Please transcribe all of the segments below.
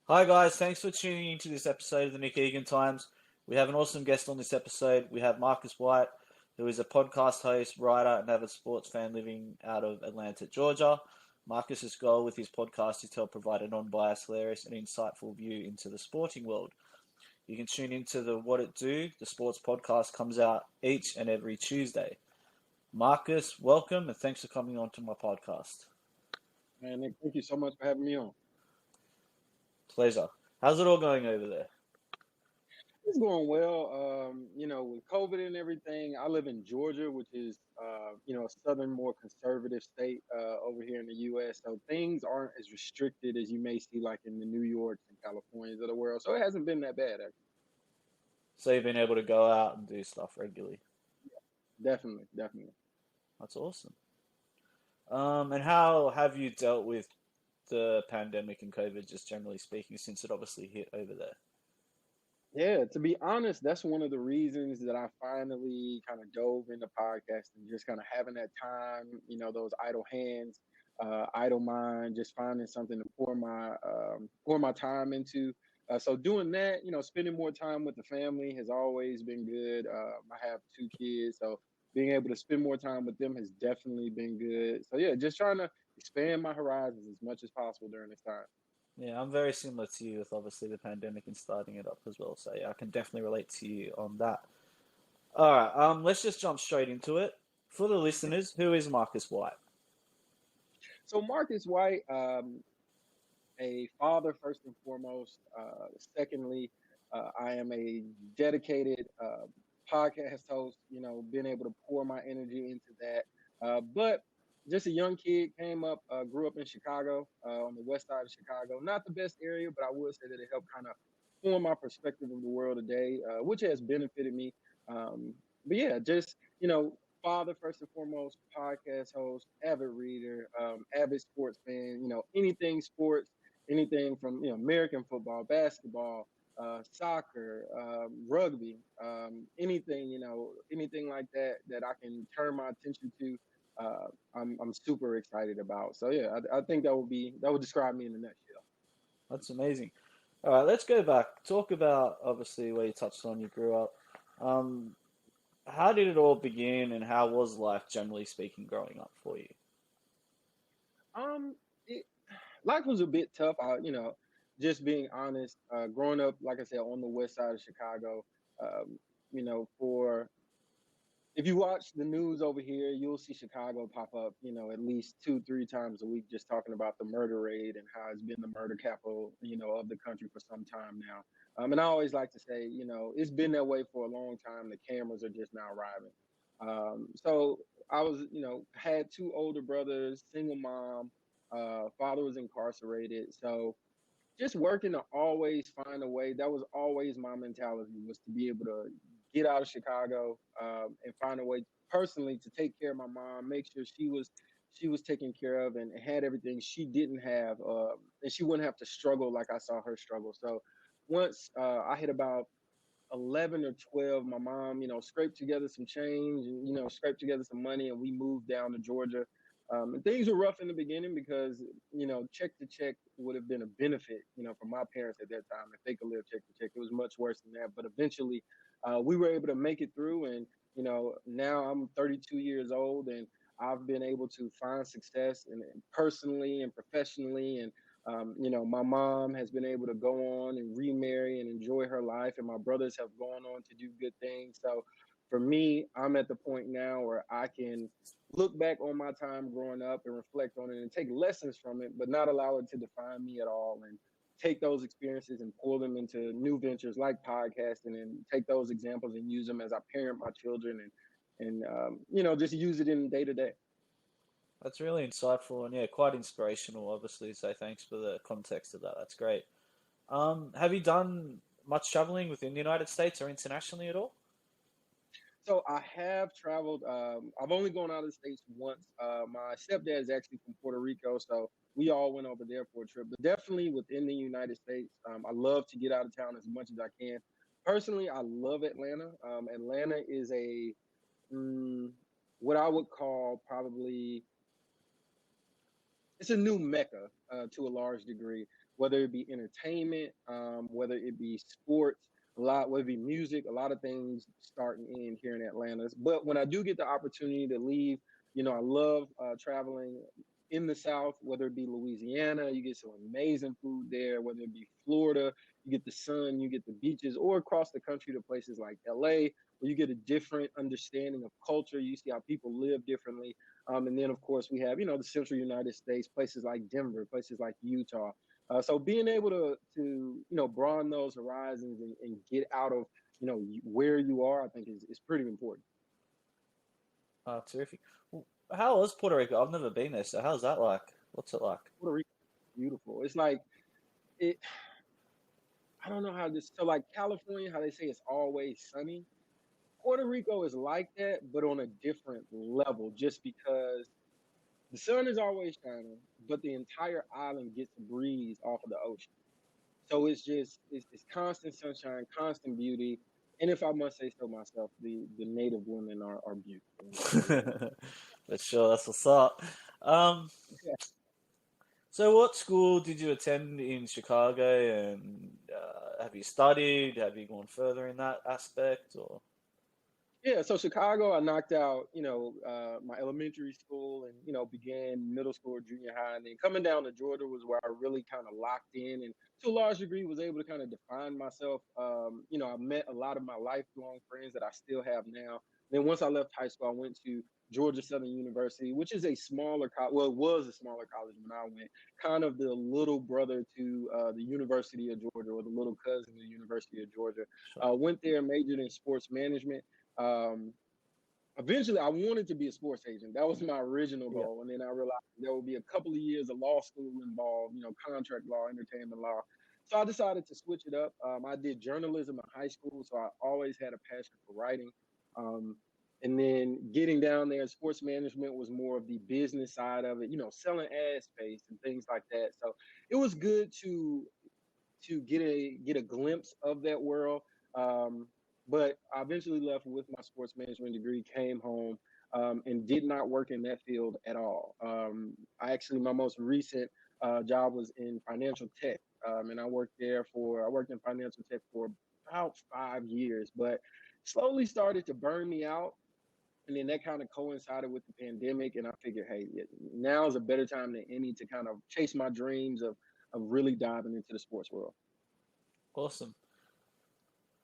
Hi guys, thanks for tuning into this episode of the Nick Egan Times. We have an awesome guest on this episode. We have Marcus White, who is a podcast host, writer, and avid sports fan living out of Atlanta, Georgia. Marcus's goal with his podcast is to help provide a non-biased, hilarious, and insightful view into the sporting world. You can tune into the What It Do, the sports podcast comes out each and every Tuesday. Marcus, welcome and thanks for coming on to my podcast. Man, Nick, thank you so much for having me on. Pleasure. How's it all going over there? It's going well. With COVID and everything, I live in Georgia, which is, a southern, more conservative state over here in the U.S. So things aren't as restricted as you may see, like in the New Yorks and Californias of the world. So it hasn't been that bad, actually. So you've been able to go out and do stuff regularly. Definitely, definitely. That's awesome. And how have you dealt with the pandemic and COVID, just generally speaking, since it obviously hit over there? Yeah, to be honest, that's one of the reasons that I finally kind of dove into podcasting, just kind of having that time, those idle hands, idle mind, just finding something to pour my time into. So doing that, spending more time with the family has always been good. I have two kids, so being able to spend more time with them has definitely been good. So yeah, just trying to expand my horizons as much as possible during this time. Yeah, I'm very similar to you with obviously the pandemic and starting it up as well. So yeah, I can definitely relate to you on that. All right, let's just jump straight into it. For the listeners, who is Marcus White? So Marcus White, a father first and foremost. Secondly, I am a dedicated podcast host. Being able to pour my energy into that. But just a young kid, came up, grew up in Chicago, on the west side of Chicago. Not the best area, but I would say that it helped kind of form my perspective of the world today, which has benefited me. But yeah, just father first and foremost, podcast host, avid reader, avid sports fan. Anything sports, anything from American football, basketball, soccer, rugby, anything anything like that I can turn my attention to. I'm super excited about. So yeah, I think that would describe me in a nutshell. That's amazing. All right, let's go back. Talk about obviously where you touched on you grew up. Um, how did it all begin, and how was life generally speaking growing up for you? Um, it, Life was a bit tough. Just being honest, growing up, like I said, on the west side of Chicago, for if you watch the news over here, you'll see Chicago pop up, at least 2, 3 times a week, just talking about the murder rate and how it's been the murder capital, of the country for some time now. And I always like to say, it's been that way for a long time. The cameras are just now arriving. So I was, had two older brothers, single mom, father was incarcerated. So just working to always find a way. That was always my mentality, was to be able to get out of Chicago, and find a way personally to take care of my mom, make sure she was taken care of and had everything she didn't have, and she wouldn't have to struggle like I saw her struggle. So once I hit about 11 or 12, my mom, scraped together some change and, scraped together some money, and we moved down to Georgia. And things were rough in the beginning because, check to check would have been a benefit, for my parents at that time. If they could live check to check, it was much worse than that. But eventually, we were able to make it through. And, now I'm 32 years old, and I've been able to find success and personally and professionally. And my mom has been able to go on and remarry and enjoy her life, and my brothers have gone on to do good things. So for me, I'm at the point now where I can look back on my time growing up and reflect on it and take lessons from it, but not allow it to define me at all. And take those experiences and pull them into new ventures like podcasting, and take those examples and use them as I parent my children, and just use it in day to day. That's really insightful and yeah, quite inspirational, obviously. So thanks for the context of that. That's great. Have you done much traveling within the United States or internationally at all? So I have traveled. I've only gone out of the states once. My stepdad is actually from Puerto Rico, so we all went over there for a trip. But definitely within the United States, I love to get out of town as much as I can. Personally, I love Atlanta. Atlanta is mm, what I would call probably, it's a new mecca, to a large degree. whether it be entertainment, whether it be sports, whether it be music, a lot of things start and end here in Atlanta. But when I do get the opportunity to leave, I love traveling in the South, whether it be Louisiana, you get some amazing food there, whether it be Florida, you get the sun, you get the beaches, or across the country to places like LA, where you get a different understanding of culture. You see how people live differently. And then, of course, we have, the central United States, places like Denver, places like Utah. So being able to broaden those horizons and get out of, where you are, I think is pretty important. Oh, terrific. How is Puerto Rico? I've never been there, so how's that like? What's it like? Puerto Rico is beautiful. It's like it. I don't know how this. So like California, how they say it's always sunny. Puerto Rico is like that, but on a different level, just because the sun is always shining, but the entire island gets a breeze off of the ocean. So it's constant sunshine, constant beauty. And if I must say so myself, the native women are beautiful. For sure, that's what's up. Um, Yeah. so what school did you attend in Chicago, and have you studied? Have you gone further in that aspect, or? Yeah, so Chicago, I knocked out, my elementary school and, began middle school or junior high. And then coming down to Georgia was where I really kind of locked in and to a large degree was able to kind of define myself. I met a lot of my lifelong friends that I still have now. Then once I left high school, I went to Georgia Southern University, which is a smaller college. Well, it was a smaller college when I went, kind of the little brother to the University of Georgia or the little cousin to the University of Georgia. Sure. Went there, majored in sports management. Um, Eventually, I wanted to be a sports agent. That was my original Yeah. goal. And then I realized there would be a couple of years of law school involved, contract law, entertainment law. So I decided to switch it up. I did journalism in high school, so I always had a passion for writing. Um, and then getting down there, sports management was more of the business side of it, selling ad space and things like that. So it was good to get a glimpse of that world. Um, but I eventually left with my sports management degree, came home, and did not work in that field at all. My most recent job was in financial tech, and I worked in financial tech for about 5 years, but slowly started to burn me out. And then that kind of coincided with the pandemic, and I figured, hey, now is a better time than any to kind of chase my dreams of really diving into the sports world. Awesome.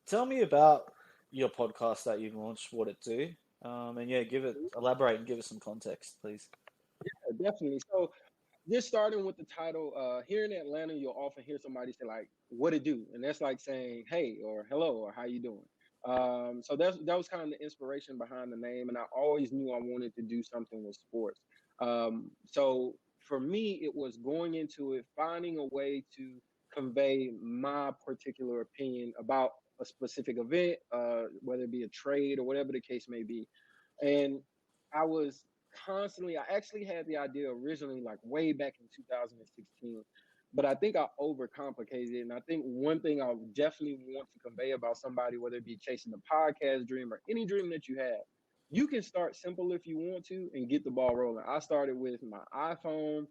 Tell me about your podcast that you launched, What It Do. And yeah, elaborate and give us some context, please. Definitely. So just starting with the title, here in Atlanta, you'll often hear somebody say like, "What it do?" and that's like saying, "Hey" or "Hello" or "How you doing?" So that was kind of the inspiration behind the name, and I always knew I wanted to do something with sports. So for me, it was going into it, finding a way to convey my particular opinion about a specific event, whether it be a trade or whatever the case may be. And I was I actually had the idea originally, like way back in 2016, but I think I overcomplicated it. And I think one thing I definitely want to convey about somebody, whether it be chasing the podcast dream or any dream that you have, you can start simple if you want to and get the ball rolling. I started with my iPhone,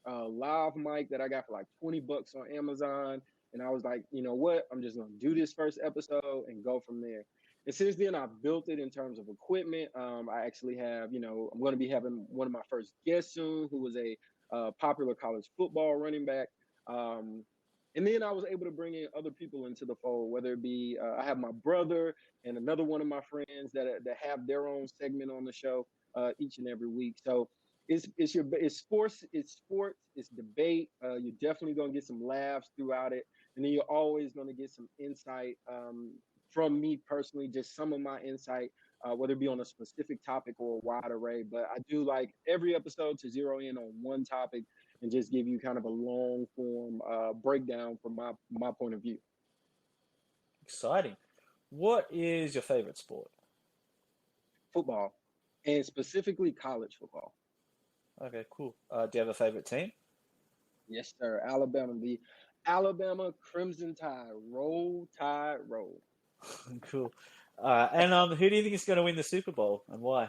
live mic that I got for like $20 on Amazon. And I was like, you know what? I'm just going to do this first episode and go from there. And since then, I've built it in terms of equipment. I actually have, I'm going to be having one of my first guests soon, who was a popular college football running back. And then I was able to bring in other people into the fold, whether it be I have my brother and another one of my friends that have their own segment on the show each and every week. So it's sports, it's debate. You're definitely going to get some laughs throughout it, and then you're always going to get some insight from me personally, just some of my insight, whether it be on a specific topic or a wide array. But I do like every episode to zero in on one topic and just give you kind of a long form breakdown from my point of view. Exciting. What is your favorite sport? Football, and specifically college football. Okay, cool. Do you have a favorite team? Yes, sir. Alabama, the Alabama Crimson Tide. Roll Tide, roll. Cool. And who do you think is going to win the Super Bowl and why?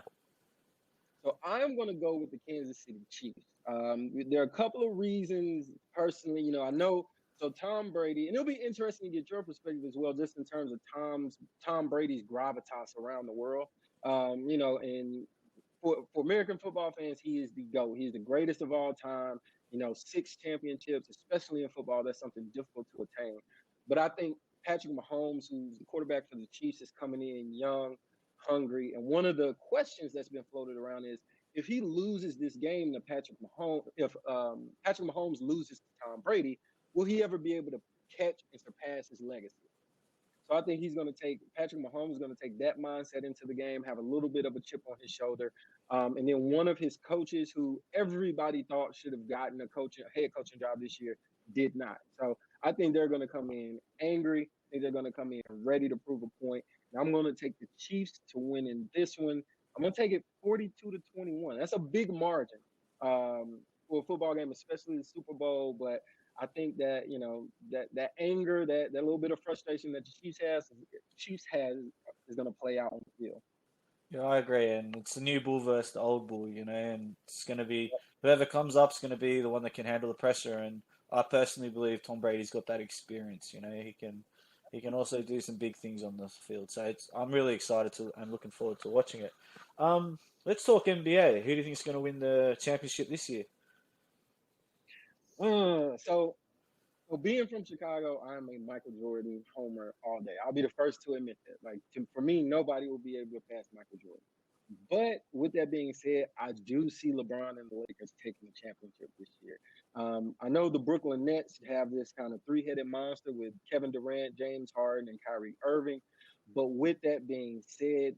So I'm going to go with the Kansas City Chiefs. There are a couple of reasons personally. I know So Tom Brady, and it'll be interesting to get your perspective as well, just in terms of Tom Brady's gravitas around the world. And for American football fans, he is the GOAT. He's the greatest of all time. 6 championships, especially in football, that's something difficult to attain. But I think Patrick Mahomes, who's the quarterback for the Chiefs, is coming in young, hungry. And one of the questions that's been floated around is if he loses this game to Patrick Mahomes, if Patrick Mahomes loses to Tom Brady, will he ever be able to catch and surpass his legacy? So I think Patrick Mahomes is going to take that mindset into the game, have a little bit of a chip on his shoulder. And then one of his coaches who everybody thought should have gotten a head coaching job this year did not. So I think they're going to come in angry. I think they're going to come in ready to prove a point. And I'm going to take the Chiefs to win in this one. I'm going to take it 42-21. That's a big margin for a football game, especially the Super Bowl. But I think that that anger, that little bit of frustration that the Chiefs has is going to play out on the field. Yeah, I agree, and it's the new bull versus the old bull, and it's going to be whoever comes up is going to be the one that can handle the pressure. And I personally believe Tom Brady's got that experience. He can also do some big things on the field. So I'm really excited and looking forward to watching it. Let's talk NBA. Who do you think is going to win the championship this year? So being from Chicago, I'm a Michael Jordan homer all day. I'll be the first to admit that. For me, nobody will be able to pass Michael Jordan. But with that being said, I do see LeBron and the Lakers taking the championship this year. I know the Brooklyn Nets have this kind of three-headed monster with Kevin Durant, James Harden, and Kyrie Irving. But with that being said,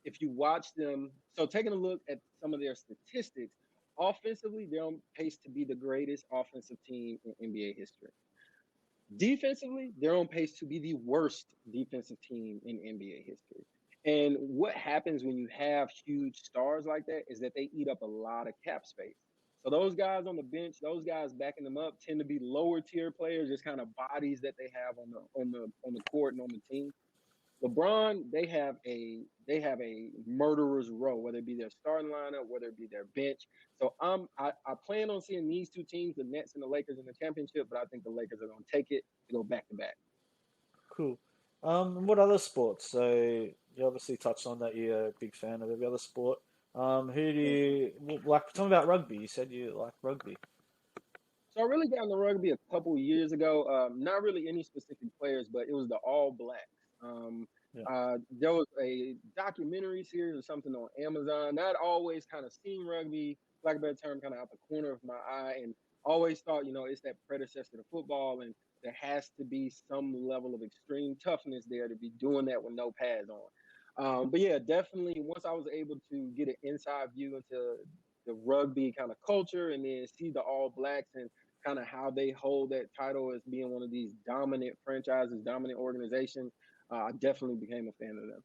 if you watch them, so taking a look at some of their statistics, offensively, they're on pace to be the greatest offensive team in NBA history. Defensively, they're on pace to be the worst defensive team in NBA history. And what happens when you have huge stars like that is that they eat up a lot of cap space. So those guys on the bench, those guys backing them up tend to be lower tier players, just kind of bodies that they have on the court and on the team. LeBron, they have a murderer's row, whether it be their starting lineup, whether it be their bench. So I plan on seeing these two teams, the Nets and the Lakers, in the championship, but I think the Lakers are going to take it to go back to back. Cool. What other sports? So you obviously touched on that you're a big fan of every other sport. Who do you like? Tell me about rugby. You said you like rugby. So I really got into rugby a couple of years ago. Not really any specific players, but it was the All Blacks. Yeah. There was a documentary series or something on Amazon. I'd always kind of seen rugby, like a better term, kind of out the corner of my eye, and always thought, it's that predecessor to football, and there has to be some level of extreme toughness there to be doing that with no pads on. But yeah, definitely once I was able to get an inside view into the rugby kind of culture and then see the All Blacks and kind of how they hold that title as being one of these dominant franchises, dominant organizations, I definitely became a fan of them.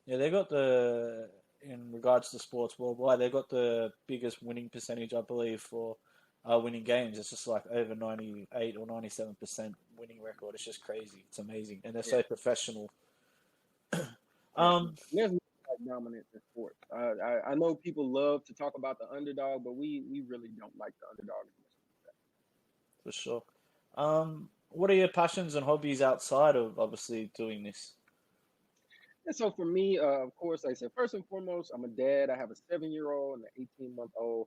Yeah, in regards to sports worldwide, they got the biggest winning percentage, I believe, for winning games. It's just like over 98 or 97% winning record. It's just crazy. It's amazing. And they're so professional. There's like dominance in sports. I know people love to talk about the underdog, but we really don't like the underdog as much as that. For sure. What are your passions and hobbies outside of obviously doing this? And so for me, of course, like I said, first and foremost, I'm a dad. I have a 7-year-old and an 18-month-old.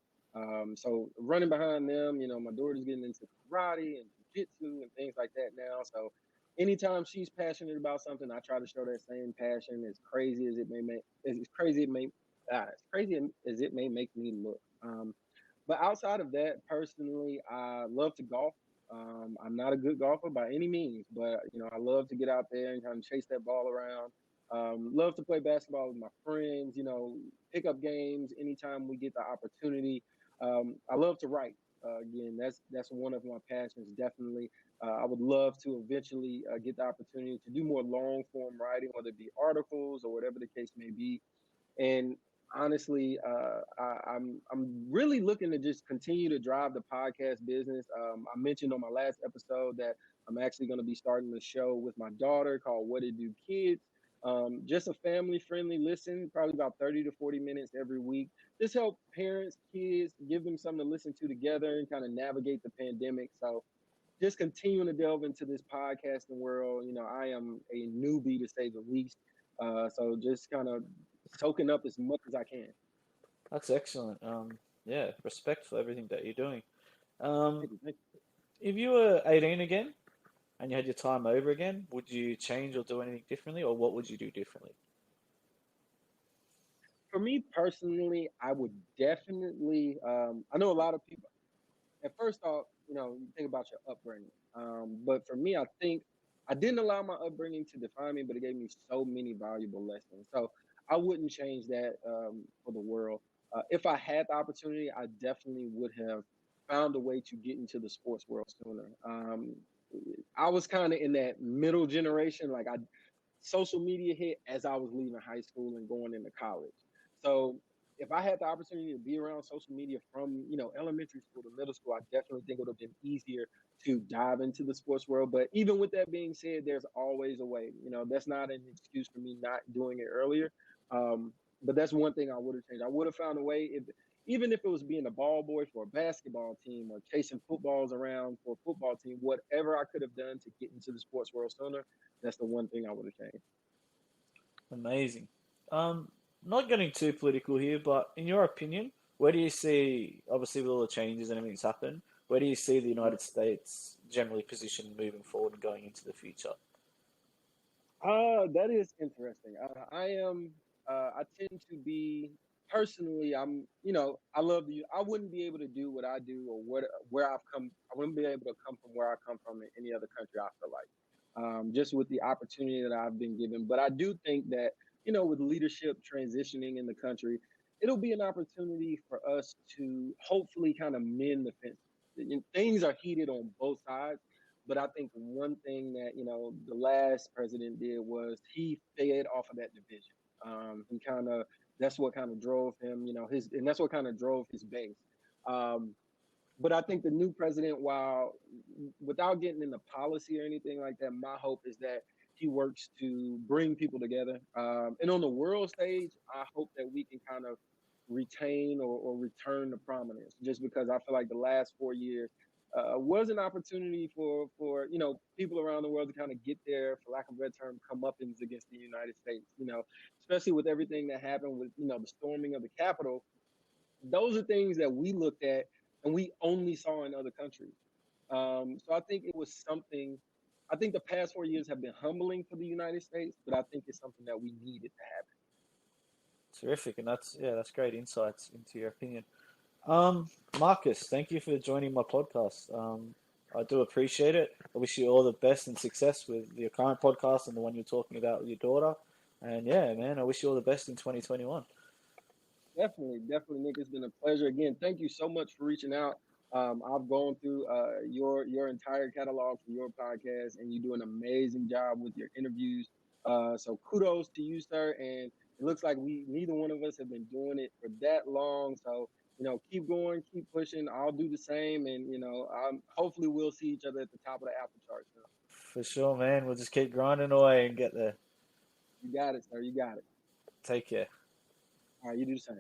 So running behind them, my daughter's getting into karate and jiu-jitsu and things like that now. So anytime she's passionate about something, I try to show that same passion. As crazy as it may make me look. But outside of that, personally, I love to golf. I'm not a good golfer by any means, but I love to get out there and kind of chase that ball around. Love to play basketball with my friends. Pick up games anytime we get the opportunity. I love to write. Again, that's one of my passions. Definitely, I would love to eventually get the opportunity to do more long form writing, whether it be articles or whatever the case may be. And honestly, I'm really looking to just continue to drive the podcast business. I mentioned on my last episode that I'm actually going to be starting a show with my daughter called Wut It Do Kids. Just a family friendly listen, probably about 30 to 40 minutes every week. Just help parents, kids, give them something to listen to together and kind of navigate the pandemic. So just continuing to delve into this podcasting world. I am a newbie to say the least. So just kind of soaking up as much as I can. That's excellent. Yeah, respect for everything that you're doing. Um, Thank you, thank you. if you were 18 again and you had your time over again, would you change or do anything differently, or what would you do differently? For me personally, I would definitely. I know a lot of people. At first off, you think about your upbringing. But for me, I think I didn't allow my upbringing to define me, but it gave me so many valuable lessons. So I wouldn't change that for the world. If I had the opportunity, I definitely would have found a way to get into the sports world sooner. I was kind of in that middle generation. Like social media hit as I was leaving high school and going into college. So if I had the opportunity to be around social media from, elementary school to middle school, I definitely think it would have been easier to dive into the sports world. But even with that being said, there's always a way. That's not an excuse for me not doing it earlier. Um, but that's one thing I would have changed. I would have found a way, even if it was being a ball boy for a basketball team or chasing footballs around for a football team, whatever I could have done to get into the sports world sooner, that's the one thing I would have changed. Amazing. Um, Not getting too political here, but in your opinion, where do you see, obviously with all the changes and everything that's happened, where do you see the United States generally positioned moving forward and going into the future? That is interesting. I am. I tend to be personally. I love you. I wouldn't be able to do what I do or where I've come. I wouldn't be able to come from where I come from in any other country. I feel like, just with the opportunity that I've been given. But I do think that with leadership transitioning in the country, it'll be an opportunity for us to hopefully kind of mend the fence. Things are heated on both sides, but I think one thing that the last president did was he fed off of that division. He kind of That's what kind of drove him, and that's what kind of drove his base. Um, but I think the new president, while without getting into policy or anything like that, my hope is that he works to bring people together. And on the world stage, I hope that we can kind of retain or return to prominence. Just because I feel like the last 4 years was an opportunity for people around the world to kind of get their, for lack of a better term, comeuppance against the United States. Especially with everything that happened with the storming of the Capitol. Those are things that we looked at and we only saw in other countries. So I think it was something. I think the past 4 years have been humbling for the United States, but I think it's something that we needed to happen. Terrific, and that's great insights into your opinion. Marcus, thank you for joining my podcast. I do appreciate it. I wish you all the best and success with your current podcast and the one you're talking about with your daughter. And yeah, man, I wish you all the best in 2021. Definitely, Nick. It's been a pleasure. Again, thank you so much for reaching out. I've gone through your entire catalog for your podcast, and you do an amazing job with your interviews. So kudos to you, sir. And it looks like neither one of us have been doing it for that long. So keep going, keep pushing. I'll do the same, and hopefully we'll see each other at the top of the Apple chart soon. For sure, man. We'll just keep grinding away and get there. You got it, sir. You got it. Take care. All right, you do the same.